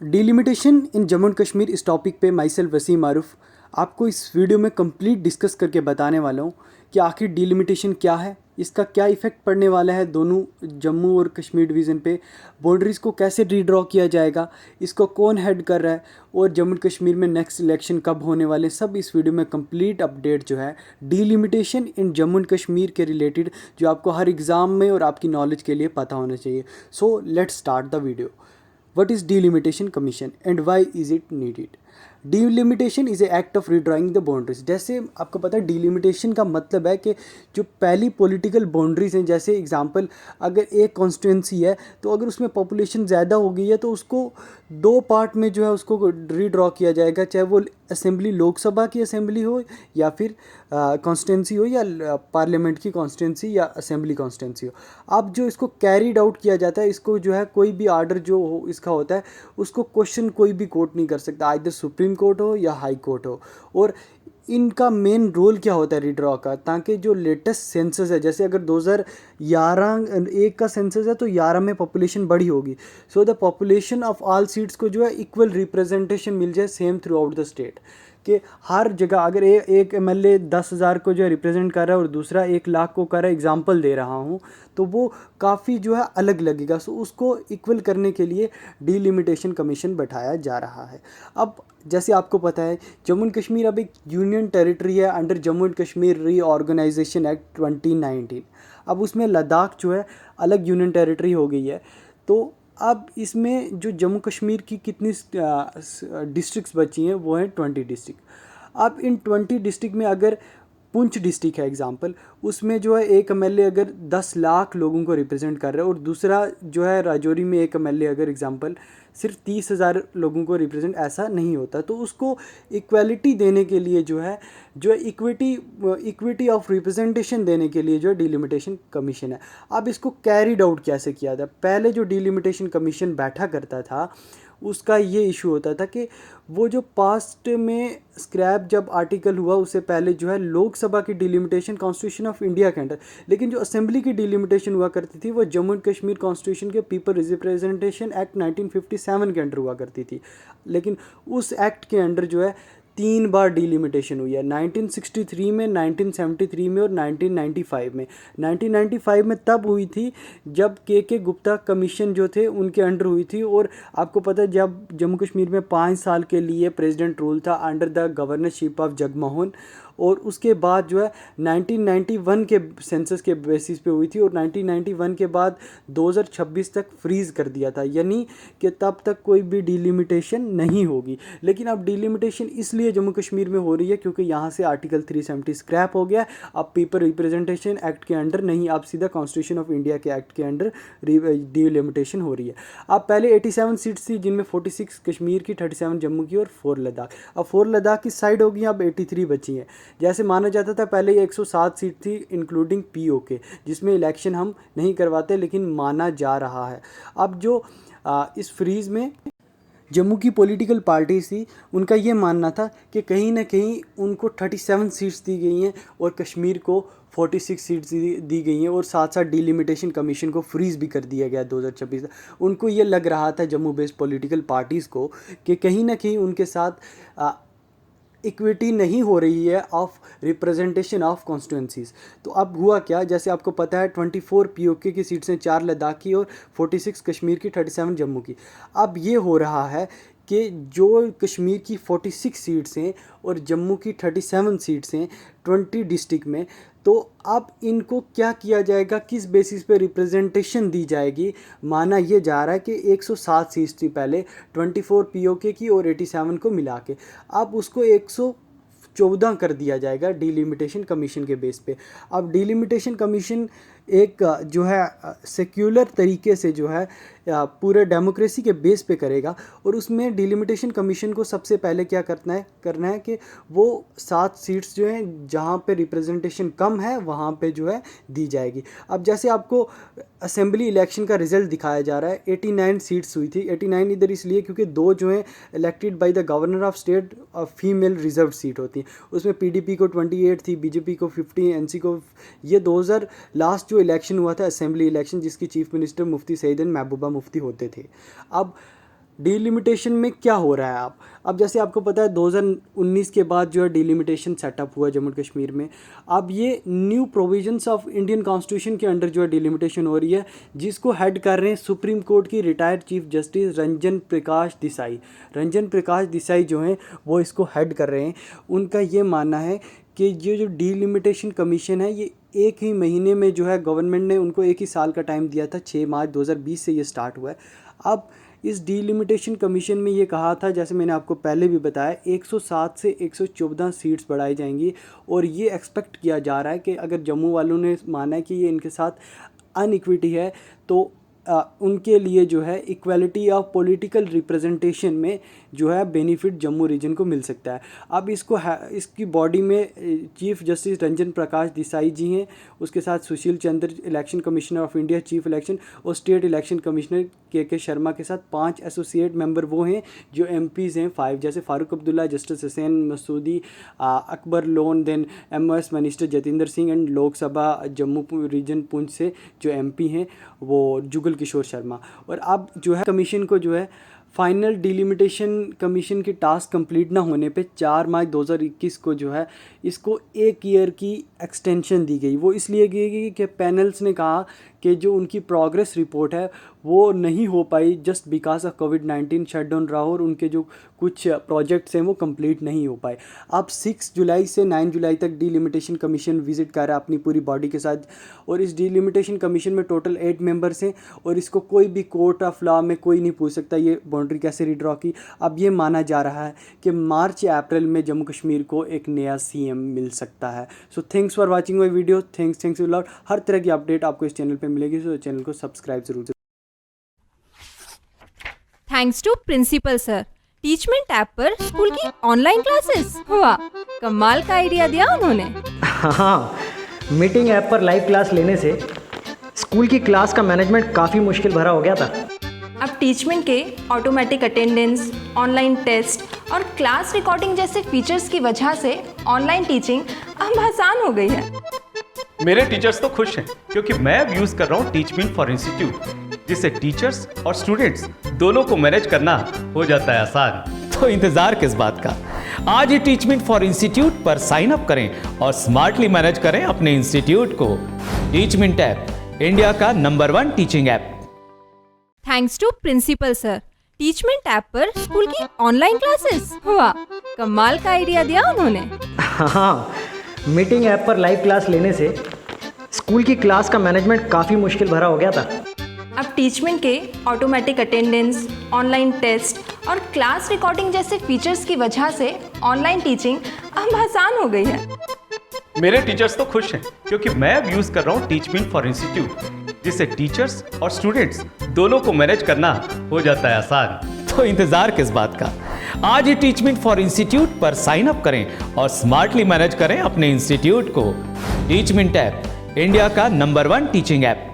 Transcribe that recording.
Delimitation in Jammu and Kashmir इस topic पे my self Wasim मारूफ आपको इस वीडियो में कंप्लीट डिस्कस करके बताने वाला हूँ कि आखिर डिलिमिटेशन क्या है, इसका क्या इफ़ेक्ट पड़ने वाला है दोनों जम्मू और कश्मीर डिवीज़न पे, बाउंड्रीज़ को कैसे रीड्रॉ किया जाएगा, इसको कौन हेड कर रहा है और जम्मू एंड कश्मीर में नेक्स्ट इलेक्शन कब होने वाले, सब इस वीडियो में कंप्लीट अपडेट जो है delimitation in Jammu and Kashmir के रिलेटेड जो आपको हर एग्ज़ाम में और आपकी नॉलेज के लिए पता होना चाहिए। So let's start the video. What is Delimitation Commission and why is it needed? Delimitation is a act of redrawing the boundaries. जैसे आपको पता है डिलिमिटेशन का मतलब है कि जो पहली पॉलिटिकल बाउंड्रीज हैं, जैसे एग्जांपल अगर एक कॉन्स्टिट्यूंसी है तो अगर उसमें पॉपुलेशन ज़्यादा हो गई है तो उसको दो पार्ट में जो है उसको रीड्रॉ किया जाएगा, चाहे वो असेंबली लोकसभा की असेंबली हो या फिर कॉन्स्टिट्यूंसी हो या पार्लियामेंट की कॉन्स्टिट्यूंसी या असेंबली कॉन्स्टिट्यूंसी हो। अब जो इसको कैरिड आउट किया जाता है, इसको जो है कोई भी आर्डर जो हो इसका होता है उसको क्वेश्चन कोई भी कोर्ट नहीं कर सकता, आइदर सुप्रीम कोर्ट हो या हाई कोर्ट हो। और इनका मेन रोल क्या होता है रीड्रॉ का, ताकि जो लेटेस्ट सेंसस है, जैसे अगर 2011 एक का सेंसस है तो 11 में पॉपुलेशन बढ़ी होगी, so the population of all seats को जो है इक्वल रिप्रेजेंटेशन मिल जाए same through out the state, कि हर जगह अगर एक एमएलए 10,000 को जो है रिप्रेजेंट कर रहा है और दूसरा 1,00,000 को कर रहा है, एग्जांपल दे रहा हूँ, तो वो काफ़ी जो है अलग लगेगा। सो उसको इक्वल करने के लिए डिलिमिटेशन कमीशन बैठाया जा रहा है। अब जैसे आपको पता है जम्मू एंड कश्मीर अब एक यूनियन टेरिटरी है under Jammu and Kashmir reorganisation act 2019। अब उसमें लद्दाख जो है अलग यूनियन टेरिटरी हो गई है। तो अब इसमें जो जम्मू कश्मीर की कितनी डिस्ट्रिक्ट्स बची हैं वो हैं 20 डिस्ट्रिक्ट। अब इन 20 डिस्ट्रिक्ट में अगर पुंछ डिस्ट्रिक्ट है एग्जांपल, उसमें जो है एक एमएलए अगर 10 लाख लोगों को रिप्रेजेंट कर रहा है और दूसरा जो है राजौरी में एक एमएलए अगर एग्जांपल सिर्फ 30,000 लोगों को रिप्रेजेंट, ऐसा नहीं होता। तो उसको इक्वलिटी देने के लिए जो है इक्विटी ऑफ रिप्रेजेंटेशन देने के लिए जो है डिलिमिटेशन कमीशन है। अब इसको कैरिड आउट कैसे किया था, पहले जो डिलिमिटेशन कमीशन बैठा करता था उसका ये इशू होता था कि वो जो पास्ट में स्क्रैप जब आर्टिकल हुआ उससे पहले जो है लोकसभा की डिलिमिटेशन कॉन्स्टिट्यूशन ऑफ इंडिया के अंडर, लेकिन जो असेंबली की डिलिमिटेशन हुआ करती थी वो जम्मू एंड कश्मीर कॉन्स्टिट्यूशन के पीपल रिप्रेजेंटेशन एक्ट 1957 के अंडर हुआ करती थी। लेकिन उस एक्ट के अंडर जो है 3 बार डिलिमिटेशन हुई है, 1963 में, 1973 में और 1995 में। 1995 में तब हुई थी जब के गुप्ता कमीशन जो थे उनके अंडर हुई थी। और आपको पता है जब जम्मू कश्मीर में 5 साल के लिए प्रेसिडेंट रूल था under the governorship of Jagmohan, और उसके बाद जो है 1991 के सेंसस के बेसिस पे हुई थी और 1991 के बाद 2026 तक फ्रीज़ कर दिया था, यानी कि तब तक कोई भी डिलिमिटेशन नहीं होगी। लेकिन अब डिलिमिटेशन इसलिए जम्मू कश्मीर में हो रही है क्योंकि यहाँ से आर्टिकल 370 स्क्रैप हो गया। अब पीपल रिप्रेजेंटेशन एक्ट के अंडर नहीं, अब सीधा कॉन्स्टिट्यूशन ऑफ इंडिया के एक्ट के अंडर डिलिमिटेशन हो रही है। अब पहले 87 सीट्स थी जिनमें 46 कश्मीर की, 37 जम्मू की और 4 लद्दाख। अब 4 लद्दाख की साइड होगी, अब 83 बची हैं। जैसे माना जाता था पहले ये 107 सीट थी इंक्लूडिंग पीओके, जिसमें इलेक्शन हम नहीं करवाते लेकिन माना जा रहा है। अब जो इस फ्रीज में जम्मू की पॉलिटिकल पार्टीज थी उनका ये मानना था कि कहीं ना कहीं उनको 37 सीट्स दी गई हैं और कश्मीर को 46 सीट्स दी गई हैं और साथ साथ डिलिमिटेशन कमीशन को फ्रीज़ भी कर दिया गया 2026 तक। उनको ये लग रहा था जम्मू बेस्ड पॉलिटिकल पार्टीज़ को कि कहीं ना कहीं उनके साथ इक्विटी नहीं हो रही है ऑफ रिप्रेजेंटेशन ऑफ कॉन्स्टिट्यूंसीज। तो अब हुआ क्या, जैसे आपको पता है 24 पीओके की सीट्स हैं, 4 लद्दाख की और 46 कश्मीर की, 37 जम्मू की। अब ये हो रहा है कि जो कश्मीर की 46 सीट्स हैं और जम्मू की 37 सीट्स हैं 20 डिस्ट्रिक्ट में, तो अब इनको क्या किया जाएगा, किस बेसिस पे रिप्रेजेंटेशन दी जाएगी। माना ये जा रहा है कि 107 सीट्स थी पहले 24 पीओके की और 87 को मिला के, अब उसको 114 कर दिया जाएगा डिलिमिटेशन कमीशन के बेस पे। अब डिलिमिटेशन कमीशन एक जो है सेक्युलर तरीके से जो है पूरे डेमोक्रेसी के बेस पे करेगा और उसमें डिलिमिटेशन कमीशन को सबसे पहले क्या करना है कि वो 7 सीट्स जो हैं जहाँ पे रिप्रेजेंटेशन कम है वहाँ पे जो है दी जाएगी। अब जैसे आपको असेंबली इलेक्शन का रिजल्ट दिखाया जा रहा है, 89 सीट्स हुई थी। 89 इधर इसलिए क्योंकि 2 जो हैं elected by the governor of state female reserve seat होती हैं, उसमें पीडीपी को 28 थी, बीजेपी को 50, एनसी को। ये 2000 लास्ट जो इलेक्शन हुआ था असेंबली इलेक्शन, जिसकी chief minister Mufti Sayeed and Mehbooba Mufti होते थे। अब डिलिमिटेशन में क्या हो रहा है अब जैसे आपको पता है 2019 के बाद जो है डिलिमिटेशन सेटअप हुआ जम्मू कश्मीर में। अब ये new provisions of Indian constitution के अंडर जो है डिलिमिटेशन हो रही है, जिसको हेड कर रहे हैं सुप्रीम कोर्ट की retired chief justice Ranjan Prakash Desai. Ranjan Prakash Desai जो हैं वो इसको हेड कर रहे हैं। उनका ये मानना है कि ये जो डिलिमिटेशन कमीशन है, ये एक ही महीने में जो है गवर्नमेंट ने उनको एक ही साल का टाइम दिया था, 6 मार्च 2020 से ये स्टार्ट हुआ है। अब इस डिलिमिटेशन कमीशन में ये कहा था, जैसे मैंने आपको पहले भी बताया, 107 से 114 सीट्स बढ़ाई जाएंगी। और ये एक्सपेक्ट किया जा रहा है कि अगर जम्मू वालों ने माना है कि ये इनके साथ अनइक्विटी है, तो उनके लिए जो है इक्वालिटी ऑफ पॉलिटिकल रिप्रेजेंटेशन में जो है बेनिफिट जम्मू रीजन को मिल सकता है। अब इसकी बॉडी में चीफ जस्टिस रंजन प्रकाश देसाई जी हैं, उसके साथ Sushil Chandra election commissioner of India chief election और state election commissioner K Sharma के साथ 5 एसोसिएट मेंबर वो हैं जो MPs हैं 5, जैसे Farooq Abdullah, justice Hussain Masoodi, Akbar Lone, then MOS minister Jitendra Singh and Lok Sabha Jammu region Poonch से जो MP हैं वो जुगल किशोर शर्मा। और अब जो है कमीशन को जो है फाइनल डिलिमिटेशन कमीशन की टास्क कंप्लीट ना होने पे 4 मार्च 2021 को जो है इसको 1 ईयर की एक्सटेंशन दी गई। वो इसलिए दी गई कि पैनल्स ने कहा कि जो उनकी प्रोग्रेस रिपोर्ट है वो नहीं हो पाई जस्ट बिकॉज ऑफ कोविड-19 शटडाउन रहा और उनके जो कुछ प्रोजेक्ट्स हैं वो कंप्लीट नहीं हो पाए। अब 6 जुलाई से 9 जुलाई तक डिलिमिटेशन कमीशन विजिट कर रहा है अपनी पूरी बॉडी के साथ। और इस डिलिमिटेशन कमीशन में टोटल 8 मेंबर्स हैं और इसको कोई भी कोर्ट ऑफ लॉ में कोई नहीं पूछ सकता ये बाउंड्री कैसे रिड्रॉ की। अब ये माना जा रहा है कि मार्च या अप्रैल में जम्मू कश्मीर को एक नया CM मिल सकता है। So thanks for watching my video, thanks lot. हर तरह की अपडेट आपको इस चैनल पर मिलेगी, तो चैनल को सब्सक्राइब जरूर। Thanks to principal sir, Teachmint app पर स्कूल की ऑनलाइन क्लासेस। वाह, कमाल का आइडिया दिया उन्होंने। हाँ, मीटिंग ऐप पर लाइव क्लास लेने से स्कूल की क्लास का मैनेजमेंट काफ़ी मुश्किल भरा हो गया था। अब टीचमेंट के ऑटोमेटिक अटेंडेंस, ऑनलाइन टेस्ट और क्लास रिकॉर्डिंग जैसे फीचर्स की वजह से ऑनलाइन टीचिंग अब आसान हो गई है। मेरे टीचर्स तो खुश हैं क्योंकि मैं अब यूज कर रहा हूँ टीचमेंट फॉर इंस्टीट्यूट, जिससे टीचर्स और स्टूडेंट्स दोनों को मैनेज करना हो जाता है आसान। तो इंतजार किस बात का, आज ही टीचमेंट फॉर इंस्टीट्यूट पर साइन अप करें और स्मार्टली मैनेज करें अपने इंस्टीट्यूट को। टीचमेंट ऐप, इंडिया का number 1 teaching app. Thanks to principal sir, Teachmint app पर स्कूल की ऑनलाइन क्लासेस। वाह, कमाल का आइडिया दिया उन्होंने। हाँ, मीटिंग ऐप पर लाइव क्लास लेने से स्कूल की क्लास का मैनेजमेंट काफ़ी मुश्किल भरा हो गया था। अब टीचमेंट के ऑटोमेटिक अटेंडेंस, ऑनलाइन टेस्ट और क्लास रिकॉर्डिंग जैसे फीचर्स की वजह से ऑनलाइन टीचिंग अब आसान हो गई है। मेरे टीचर्स तो खुश हैं क्योंकि मैं अब यूज कर रहा हूँ टीचमेंट फॉर इंस्टीट्यूट, जिससे टीचर्स और स्टूडेंट्स दोनों को मैनेज करना हो जाता है आसान। तो इंतजार किस बात का, आज ही टीचमेंट फॉर इंस्टीट्यूट पर साइन अप करें और स्मार्टली मैनेज करें अपने इंस्टीट्यूट को। टीचमेंट ऐप, इंडिया का नंबर 1 टीचिंग ऐप।